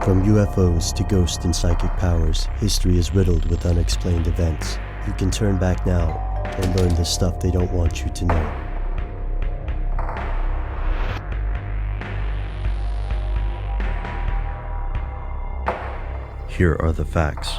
From UFOs to ghost and psychic powers, history is riddled with unexplained events. You can turn back now and learn the stuff they don't want you to know. Here are the facts.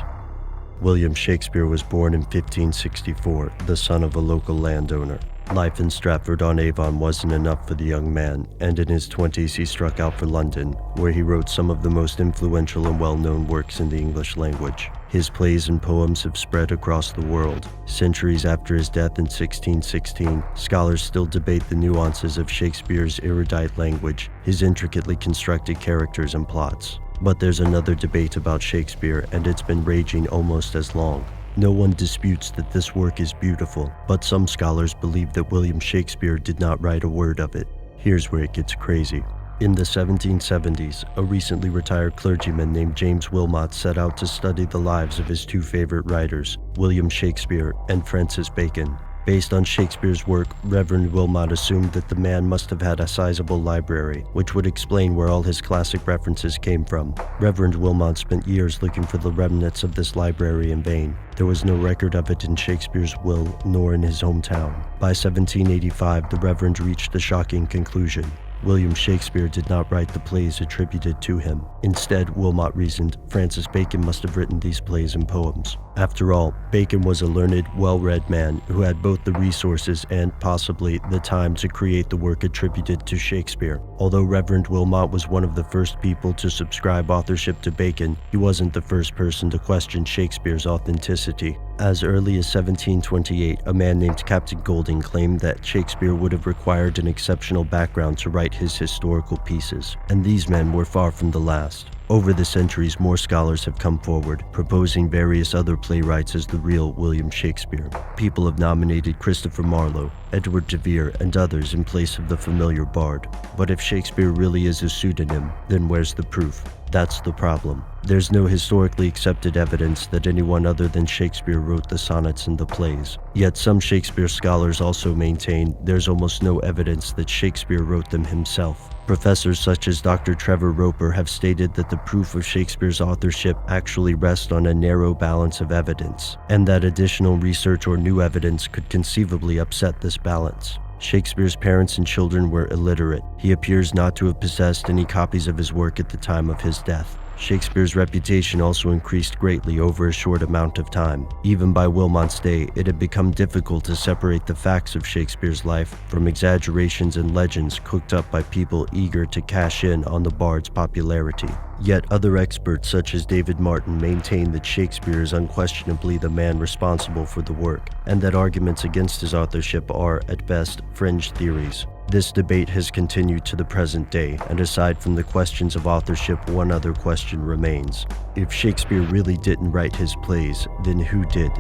William Shakespeare was born in 1564, the son of a local landowner. Life in Stratford-on-Avon wasn't enough for the young man, and in his 20s he struck out for London, where he wrote some of the most influential and well-known works in the English language. His plays and poems have spread across the world. Centuries after his death in 1616, scholars still debate the nuances of Shakespeare's erudite language, his intricately constructed characters and plots. But there's another debate about Shakespeare, and it's been raging almost as long. No one disputes that this work is beautiful, but some scholars believe that William Shakespeare did not write a word of it. Here's where it gets crazy. In the 1770s, a recently retired clergyman named James Wilmot set out to study the lives of his two favorite writers, William Shakespeare and Francis Bacon. Based on Shakespeare's work, Reverend Wilmot assumed that the man must have had a sizable library, which would explain where all his classic references came from. Reverend Wilmot spent years looking for the remnants of this library in vain. There was no record of it in Shakespeare's will, nor in his hometown. By 1785, the Reverend reached the shocking conclusion: William Shakespeare did not write the plays attributed to him. Instead, Wilmot reasoned, Francis Bacon must have written these plays and poems. After all, Bacon was a learned, well-read man who had both the resources and, possibly, the time to create the work attributed to Shakespeare. Although Reverend Wilmot was one of the first people to subscribe authorship to Bacon, he wasn't the first person to question Shakespeare's authenticity. As early as 1728, a man named Captain Golding claimed that Shakespeare would have required an exceptional background to write his historical pieces, and these men were far from the last. Over the centuries, more scholars have come forward, proposing various other playwrights as the real William Shakespeare. People have nominated Christopher Marlowe, Edward de Vere, and others in place of the familiar bard. But if Shakespeare really is a pseudonym, then where's the proof? That's the problem. There's no historically accepted evidence that anyone other than Shakespeare wrote the sonnets and the plays. Yet some Shakespeare scholars also maintain there's almost no evidence that Shakespeare wrote them himself. Professors such as Dr. Trevor Roper have stated that the proof of Shakespeare's authorship actually rests on a narrow balance of evidence, and that additional research or new evidence could conceivably upset this balance. Shakespeare's parents and children were illiterate. He appears not to have possessed any copies of his work at the time of his death. Shakespeare's reputation also increased greatly over a short amount of time. Even by Wilmot's day, it had become difficult to separate the facts of Shakespeare's life from exaggerations and legends cooked up by people eager to cash in on the bard's popularity. Yet other experts such as David Martin maintain that Shakespeare is unquestionably the man responsible for the work, and that arguments against his authorship are, at best, fringe theories. This debate has continued to the present day, and aside from the questions of authorship, one other question remains. If Shakespeare really didn't write his plays, then who did?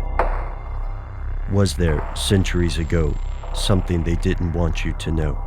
Was there, centuries ago, something they didn't want you to know?